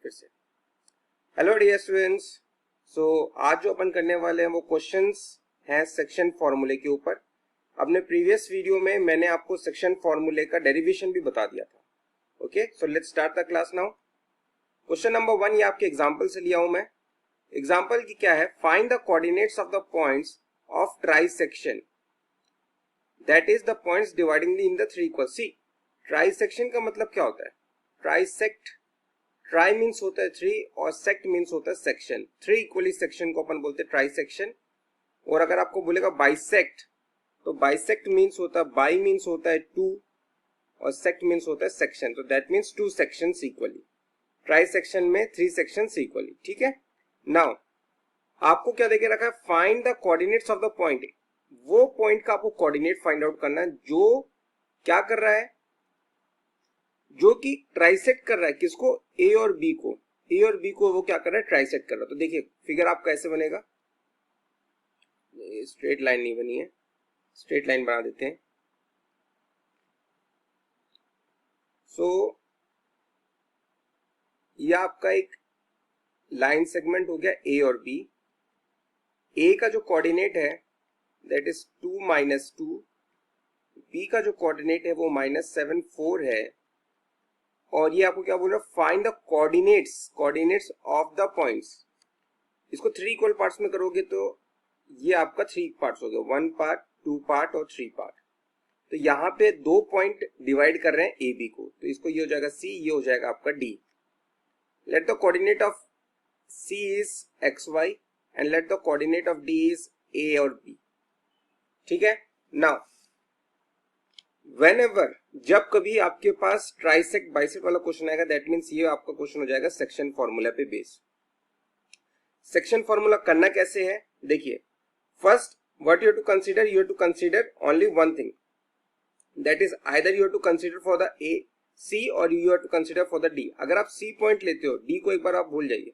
फिर से hello dear students. आज जो अपन करने वाले हैं वो क्वेश्चंस हैं सेक्शन फॉर्मूले के ऊपर। अपने प्रीवियस वीडियो में मैंने आपको सेक्शन फॉर्मूले का डेरिवेशन भी बता दिया था। Okay, so let's start the class now. Question number 1 ये आपके एग्जांपल से लिया हूं मैं। एग्जांपल की क्या है, find the coordinates of the points of trisection, that is the points dividing in the three equal. See, trisection का मतलब क्या होता है? ट्राइसेक्ट, ट्राई मीन्स होता है थ्री और सेक्ट मीन्स होता है सेक्शन। थ्री इक्वली सेक्शन को अपन बोलते हैं ट्राइसेक्शन। और अगर आपको बोलेगा बाइसेक्ट, तो बाइसेक्ट मीन्स होता है, बाई मीन्स होता है टू और सेक्ट मीन्स होता है सेक्शन। तो that means two sections equally. Trisection में थ्री सेक्शंस इक्वली। ठीक है, नाउ आपको क्या देके रखा है, find the coordinates of the point. वो पॉइंट का आपको कोऑर्डिनेट फाइंड आउट करना है जो क्या कर रहा है, जो कि ट्राइसेक्ट कर रहा है किसको, ए और बी को। ए और बी को वो क्या कर रहा है, ट्राइसेक्ट कर रहा है। तो देखिए फिगर आपका ऐसे बनेगा, स्ट्रेट लाइन नहीं बनी है, स्ट्रेट लाइन बना देते हैं। ये आपका एक लाइन सेगमेंट हो गया ए और बी। ए का जो कोऑर्डिनेट है दैट इज 2 - 2, बी का जो कोऑर्डिनेट है वो -7 4 है। और ये आपको क्या बोल रहा है, find the coordinates of the points. इसको थ्री इक्वल पार्ट्स में करोगे तो ये आपका थ्री पार्ट्स हो गया, 1 पार्ट, 2 पार्ट और 3 पार्ट। तो यहाँ पे दो पॉइंट डिवाइड कर रहे हैं ए बी को, तो इसको ये हो जाएगा सी, ये हो जाएगा आपका D. Let the coordinate of C is x y and let the coordinate of D is a और बी। ठीक है, नाउ व्हेनेवर, जब कभी आपके पास ट्राइसेक्ट बाइसेक्ट वाला क्वेश्चन आएगा, दैट मीन्स ये आपका क्वेश्चन हो जाएगा सेक्शन फॉर्मूला पे बेस्ड। सेक्शन फॉर्मूला करना कैसे है, देखिए first what you have to consider, you have to consider only one thing, that is either you have to consider for the A C और you have to consider for the D. अगर आप C point लेते हो, D को एक बार आप भूल जाइए।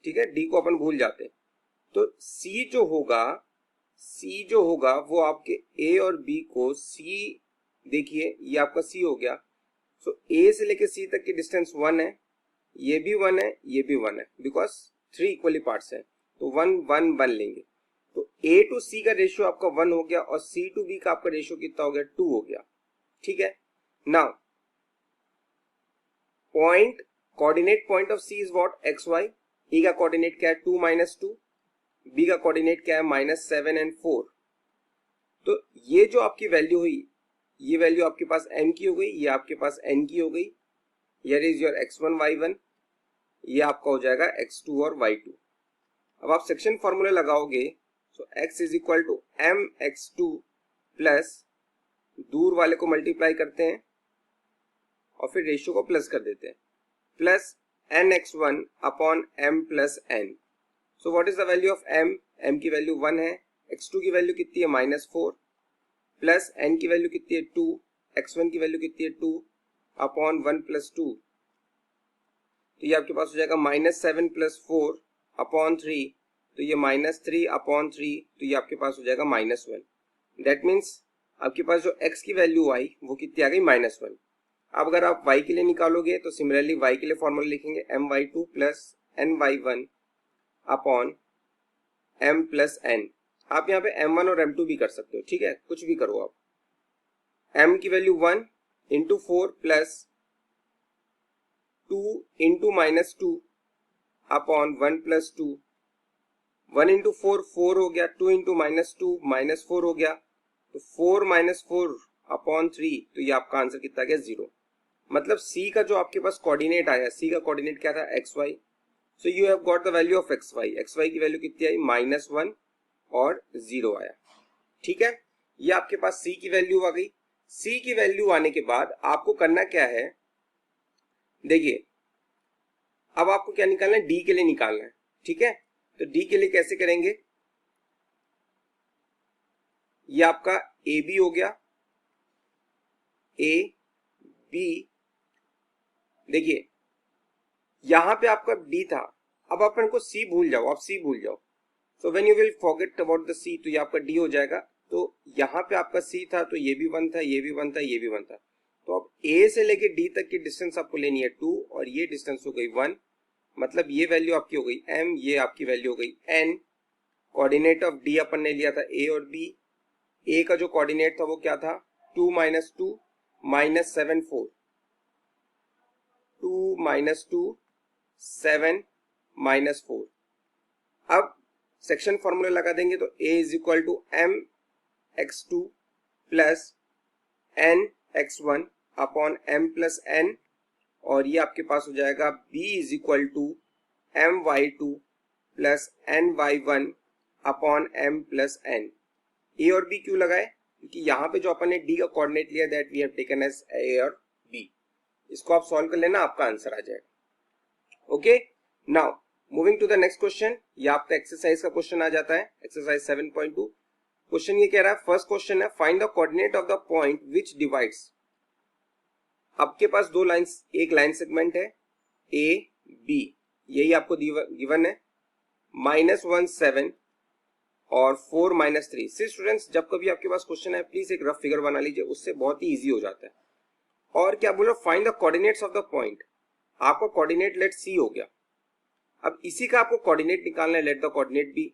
ठीक है, डी को अपन भूल जाते हैं। तो सी जो होगा वो आपके ए और बी को, सी देखिए ये आपका सी हो गया। सो ए से लेके सी तक की डिस्टेंस 1 है, ये भी 1 है, ये भी 1 है, बिकॉज थ्री इक्वली पार्ट्स है। तो 1 1 1 लेंगे। तो ए टू सी का रेशियो आपका 1 हो गया और सी टू बी का आपका रेशियो कितना हो गया, 2 हो गया। ठीक है, now point, coordinate point of C is what, X Y. A का कोऑर्डिनेट क्या है, 2 - 2, बी का कोऑर्डिनेट क्या है, -7 और 4। तो ये जो आपकी वैल्यू हुई, ये वैल्यू आपके पास m की हो गई, ये आपके पास n की हो गई। Here is your x1 y1, ये आपका हो जाएगा x2 और y2। अब आप सेक्शन फॉर्मूला लगाओगे, so x is equal to m x2 plus, दूर वाले को मल्टीप्लाई करते हैं और फिर रेशियो को प्लस कर देते हैं, plus n x1 upon m plus n। So what is the value of m, m की वैल्यू 1 है, x2 की वैल्यू कितनी है, -4, प्लस n की वैल्यू कितनी है 2, x1 की वैल्यू कितनी है 2 अपॉन 1 + 2। तो ये आपके पास हो जाएगा -7 + 4 अपॉन 3, तो ये -3 अपॉन 3, तो ये आपके पास हो जाएगा -1। दैट मीन्स आपके पास जो x की वैल्यू आई वो कितनी आ गई, -1। अब अगर आप y के लिए निकालोगे तो सिमिलरली y के लिए फॉर्मूला लिखेंगे my2 plus ny1 upon m plus n। आप यहाँ पे m1 और m2 भी कर सकते हो, ठीक है, कुछ भी करो आप। m की value 1 into 4 plus 2 into -2 upon 1 + 2। 1 into 4 4 हो गया, 2 इंटू -2 -4 हो गया, तो 4 - 4 अपॉन 3, तो ये आपका आंसर कितना गया, 0। मतलब c का जो आपके पास कोऑर्डिनेट आया, c का कोऑर्डिनेट क्या था, xy। So you have got the value of xy की वैल्यू कितनी आई, -1 और 0 आया। ठीक है, ये आपके पास c की वैल्यू आ गई। c की वैल्यू आने के बाद आपको करना क्या है, देखिए अब आपको क्या निकालना है, d के लिए निकालना है। ठीक है, तो d के लिए कैसे करेंगे, ये आपका ए बी हो गया, ए बी। देखिए यहां पे आपका d था, अब अपन को c भूल जाओ, आप c भूल जाओ। So when you will forget about the c, तो ये आपका d हो जाएगा। तो यहाँ पे आपका c था, तो ये भी 1 था, ये भी 1 था, ये भी 1 था। तो अब a से लेके d तक की डिस्टेंस आपको लेनी है 2 और ये डिस्टेंस हो गई 1। मतलब ये वैल्यू आपकी हो गई m, ये आपकी वैल्यू हो गई n। कोऑर्डिनेट ऑफ d अपन ने लिया था a और b। a का जो कोऑर्डिनेट था वो क्या था 2 - 2 -7 4, 2 - 2 7 -4। अब सेक्शन फॉर्मूला लगा देंगे तो a is equal to m x2 plus n x1 upon m plus n, और ये आपके पास हो जाएगा b is equal to m y2 plus n y1 upon m plus n। a और b क्यों लगाए? क्योंकि यहाँ पे जो अपन ने d का कोऑर्डिनेट लिया that we have taken as a और b। इसको आप सॉल्व कर लेना, आपका आंसर आ जाएगा। Okay, now moving to the next question. ये आपका एक्सरसाइज का क्वेश्चन आ जाता है, एक्सरसाइज 7.2। क्वेश्चन ये कह रहा है, फर्स्ट क्वेश्चन है find the coordinate of the point which divides. आपके पास दो लाइंस, एक लाइन सेगमेंट है ए बी, यही आपको गिवन है, -1 7 और 4 -3। सिर्फ स्टूडेंट्स जब कभी आपके पास क्वेश्चन है प्लीज एक रफ फिगर बना लीजिए, उससे बहुत ही इजी हो जाता है। और क्या बोलो, find the coordinates of the point. आपका कोऑर्डिनेट लेट सी हो गया, अब इसी का आपको कोऑर्डिनेट निकालना है, let the coordinate be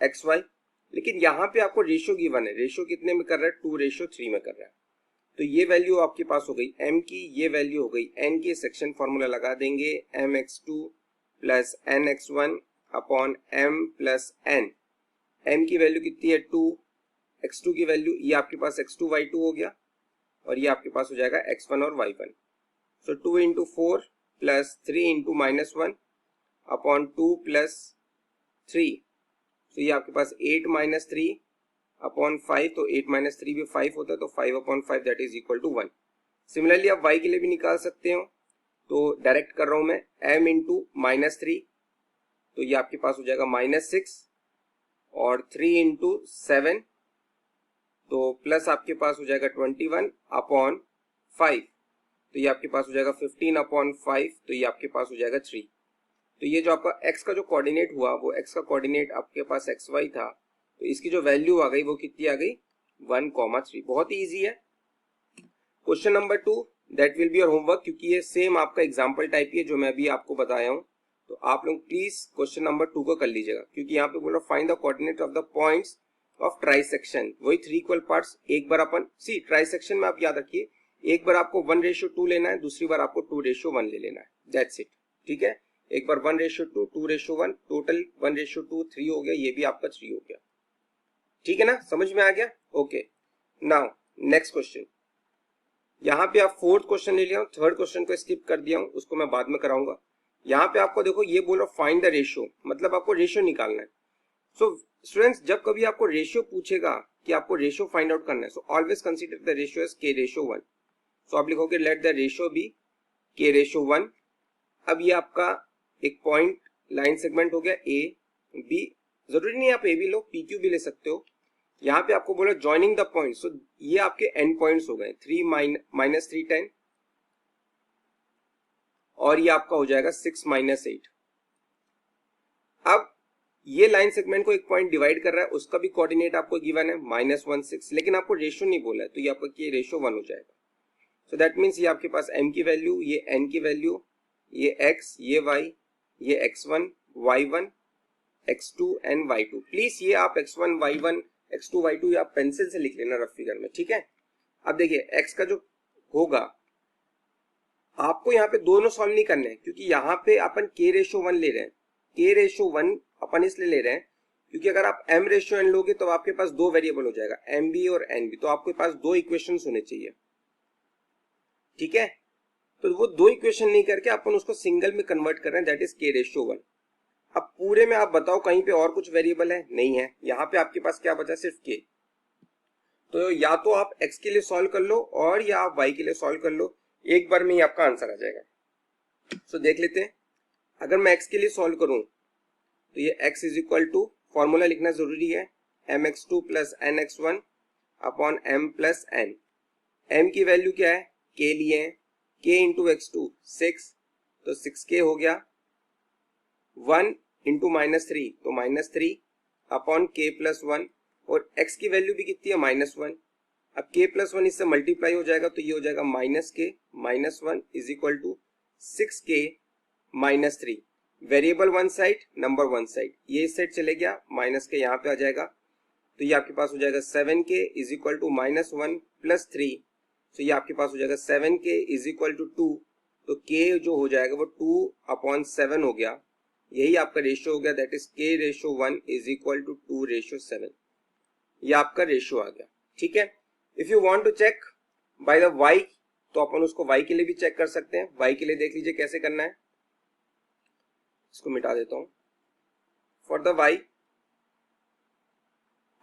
x y. लेकिन यहाँ पे आपको रेशियो गिवन है, रेशियो कितने में कर रहा है 2:3 में कर रहा है। तो ये वैल्यू आपके पास हो गई m की, ये वैल्यू हो गई n की। सेक्शन फॉर्मूला लगा देंगे mx2 plus nx1 upon m plus n। m की वैल्यू कितनी है 2, x2 की वैल्यू, ये आपके पास x2 y2 हो गया, और ये आपके पास हो जाएगा x1 और y1। सो 2 into 4 plus 3 into -1 upon 2 plus 3। तो ये आपके पास 8 - 3 अपॉन 5, तो 8 - 3 भी 5 होता है, तो 5/5 that is equal to 1। Similarly आप y के लिए भी निकाल सकते हो, तो डायरेक्ट कर रहा हूं मैं m इंटू -3, तो ये आपके पास हो जाएगा -6 और 3 इंटू 7, तो प्लस आपके पास हो जाएगा 21 अपॉन 5, तो ये आपके पास हो जाएगा 15/5, तो ये आपके पास हो जाएगा 3। तो ये जो आपका x का जो कोऑर्डिनेट हुआ, वो x का कोऑर्डिनेट आपके पास xy था, तो इसकी जो वैल्यू आ गई वो कितनी आ गई 1,3। बहुत ही इजी है। Question number 2 that will be your homework, क्योंकि ये सेम आपका एग्जांपल टाइप ही है जो मैं अभी आपको बताया हूँ। तो आप लोग प्लीज क्वेश्चन नंबर 2 को कर लीजिएगा, क्योंकि यहाँ पे बोला find the coordinate of the points of trisection. वही 3 इक्वल पार्ट्स, एक बार अपन सी ट्राइसेक्शन में आप याद रखिए, एक बार आपको 1:2 लेना है, दूसरी बार आपको 2:1 ले लेना है, दैट्स इट। ठीक है, एक बार 1:2, 2:1, टोटल 1:2 3 हो गया, ये भी आपका 3 हो गया। ठीक है ना, समझ में आ गया? Okay, now next question. यहाँ पे आप फोर्थ क्वेश्चन ले लिया, थर्ड क्वेश्चन को स्किप कर दिया हूँ, उसको मैं बाद में कराऊंगा। यहाँ पे आपको देखो ये बोलो फाइंड द रेशियो, मतलब आपको रेशियो निकालना है। सो स्टूडेंट्स जब कभी आपको रेशियो पूछेगा कि आपको रेशियो फाइंड आउट करना है, so always consider the ratio as k:1। So आप लिखोगे let the ratio B k:1। अब ये आपका एक पॉइंट लाइन सेगमेंट हो गया ए बी, जरूरी नहीं आप ए भी लो, पी क्यू भी ले सकते हो। यहाँ पे आपको बोला ज्वाइनिंग द पॉइंट, सो ये आपके एंड पॉइंट्स हो गए 3 -3 10, और ये आपका हो जाएगा 6 - 8। अब ये लाइन सेगमेंट को एक पॉइंट डिवाइड कर रहा है, उसका भी कोऑर्डिनेट आपको गिवन है -1 6, लेकिन आपको रेशियो नहीं बोला है, तो ये आपका ये रेशियो 1 हो जाएगा। सो दैट मीन्स ये आपके पास m की वैल्यू, ये n की वैल्यू, ये x, ये y, ये x1 y1 x2 and y2। Please ये आप x1 y1 x2 y2 आप पेंसिल से लिख लेना रफ फिगर में। ठीक है, अब देखिए x का जो होगा, आपको यहाँ पे दोनों सॉल्व नहीं करने हैं, क्योंकि यहाँ पे अपन k:1 ले रहे हैं। k:1 अपन इसलिए ले रहे हैं क्योंकि अगर आप m:n लोगे तो आपके पास दो वेरिएबल हो जाएगा, mb और nb, तो आपके पास दो इक्वेशंस होने चाहिए। ठीक है, तो वो दो इक्वेशन नहीं करके अपन उसको सिंगल में कन्वर्ट कर रहे हैं, दैट इज k:1। अब पूरे में आप बताओ कहीं पे और कुछ वेरिएबल है? नहीं है, यहाँ पे आपके पास क्या बचा, सिर्फ k। तो या तो आप x के लिए सॉल्व कर लो और या आप y के लिए सॉल्व कर लो, एक बार में ही आपका आंसर आ जाएगा। सो देख लेते हैं, अगर मैं x के लिए सॉल्व करूं तो ये x is equal to, formula लिखना जरूरी है, mx2 plus nx1 upon m plus n। m की वैल्यू क्या है, k लिए हैं, k इंटू x2 6, तो 6k हो गया, 1 इंटू -3 तो -3 अपॉन k प्लस 1, और x की वैल्यू भी कितनी है -1। अब k प्लस 1 इससे मल्टीप्लाई हो जाएगा, तो ये हो जाएगा -k -1 is equal to 6k -3। Variable one side, number one side, ये इस साइड चले गया, माइनस के यहाँ पे आ जाएगा, तो ये आपके पास हो जाएगा 7k इज इक्वल टू -1 + 3, तो ये आपके पास हो जाएगा 7k इज इक्वल टू 2, तो k जो हो जाएगा वो 2/7 हो गया, यही आपका रेशियो हो गया, that is k/1 is equal to 2/7, ये आपका रेशियो आ गया। ठीक है, if you want to check by the y, तो अपन उसको y के लिए भी चेक कर सकते हैं। y के लिए देख लीजिए कैसे करना है, इसको मिटा देता हूं। फॉर द y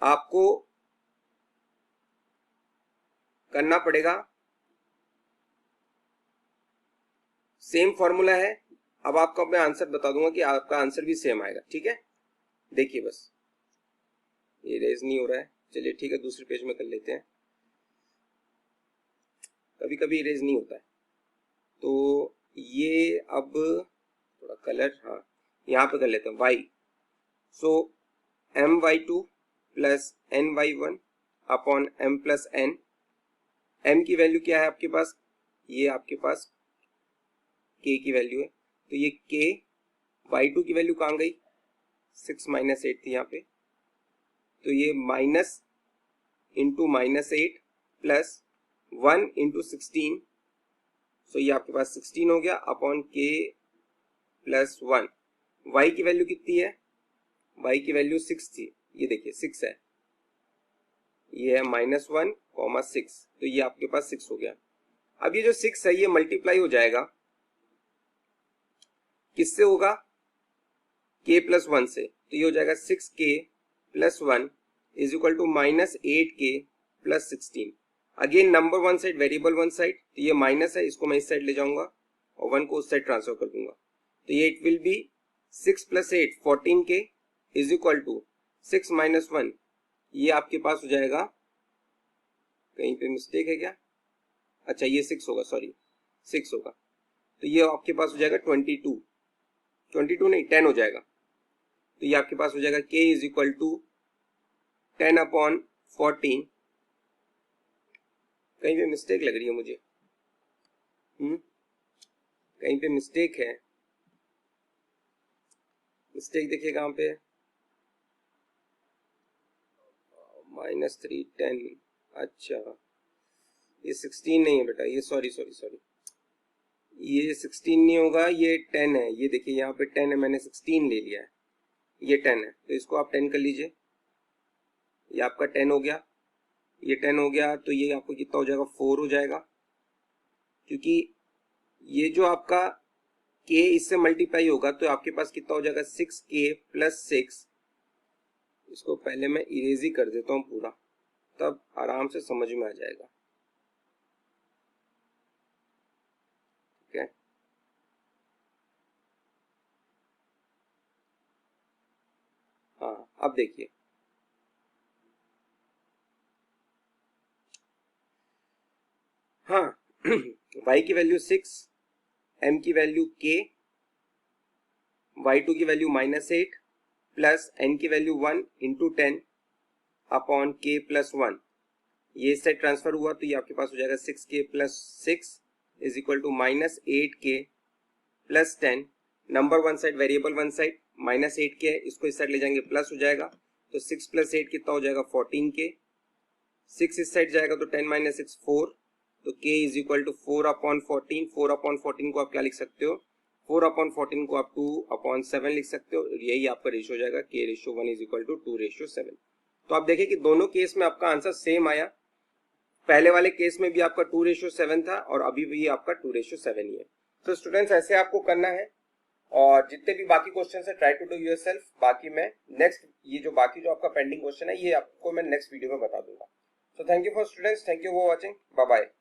आपको करना पड़ेगा, सेम फॉर्मूला है, अब आपको मैं आंसर बता दूंगा कि आपका आंसर भी सेम आएगा। ठीक है, देखिए बस ये रेज नहीं हो रहा है, चलिए ठीक है दूसरे पेज में कर लेते हैं, कभी कभी इरेज नहीं होता है। तो ये अब थोड़ा कलर, हाँ यहाँ पे कर लेते हैं y, सो my2 plus ny1 upon m plus n, m की वैल्यू क्या है आपके पास, ये आपके पास k की वैल्यू है, तो ये k, y2 की वैल्यू कहाँ गई, 6 - 8 थी यहाँ पे, तो ये माइनस इंटू -8 प्लस 1 इंटू 16, सो ये आपके पास 16 हो गया अपॉन k प्लस 1। y की वैल्यू कितनी है, y की वैल्यू 6 थी, ये देखिए 6 है, ये है -1,6, तो ये आपके पास 6 हो गया। अब ये जो 6 है ये मल्टीप्लाई हो जाएगा, किससे होगा, k प्लस 1 से, तो ये हो जाएगा 6k plus 1 is equal to -8k plus 16। Again number one side, variable one side, तो ये माइनस है, इसको मैं इस साइड ले जाऊंगा और 1 को उस साइड ट्रांसफर कर दूंगा, तो ये it will be 6 + 8 14k is equal to 6 - 1, ये आपके पास हो जाएगा, कहीं पे मिस्टेक है क्या, अच्छा ये 6 होगा, सॉरी 6 होगा, तो ये आपके पास हो जाएगा 22 नहीं 10 हो जाएगा, तो ये आपके पास हो जाएगा k इज इक्वल टू 10/14, कहीं पे मिस्टेक लग रही है मुझे, कहीं पे मिस्टेक है, मिस्टेक देखिए कहाँ पे है, -3 10, अच्छा ये 16 नहीं है बेटा, ये सॉरी, ये 16 नहीं होगा, ये 10 है, ये देखिए यहाँ पे 10 है, मैंने 16 ले लिया है, ये 10 है, तो इसको आप 10 कर लीजिए, ये आपका 10 हो गया, ये 10 हो गया, तो ये आपको कितना हो जाएगा, 4 हो जाएगा, क्योंकि ये जो आपका k इससे मल्टीप्लाई होगा तो आपके पास कितना हो जाएगा, 6k प्लस 6, इसको पहले मैं इरेज ही कर देता हूँ पूरा, तब आराम से समझ में आ जाएगा। ठीक है, हाँ अब देखिए, हाँ y की वैल्यू 6, m की वैल्यू k, y2 की वैल्यू -8 प्लस n की value 1 into 10 upon k plus 1, ये इस साइड ट्रांसफर हुआ, तो ये आपके पास हो जाएगा 6k plus 6 is equal to -8k plus 10, number one side, variable one side, -8k है, इसको इस साइड ले जाएंगे प्लस हो जाएगा, तो 6 + 8 कितना हो जाएगा, 14k, 6 इस साइड जाएगा तो 10 - 6 4, तो k इज इक्वल टू 4/14, 4/14 को आप क्या लिख सकते हो, 4/14 को आप 2/7 लिख सकते हो, यही आपका रेशियो हो जाएगा, k/1 इज इक्वल टू 2/7। तो आप देखें कि दोनों केस में आपका आंसर सेम आया, पहले वाले केस में भी आपका 2/7 था और अभी भी आपका 2/7 ही है। तो स्टूडेंट्स ऐसे आपको करना है, और जितने भी बाकी क्वेश्चन है ट्राई टू डू योरसेल्फ, बाकी मैं नेक्स्ट ये जो बाकी जो आपका पेंडिंग क्वेश्चन है ये आपको मैं नेक्स्ट वीडियो में बता दूंगा। So thank you for students, thank you for watching, bye bye.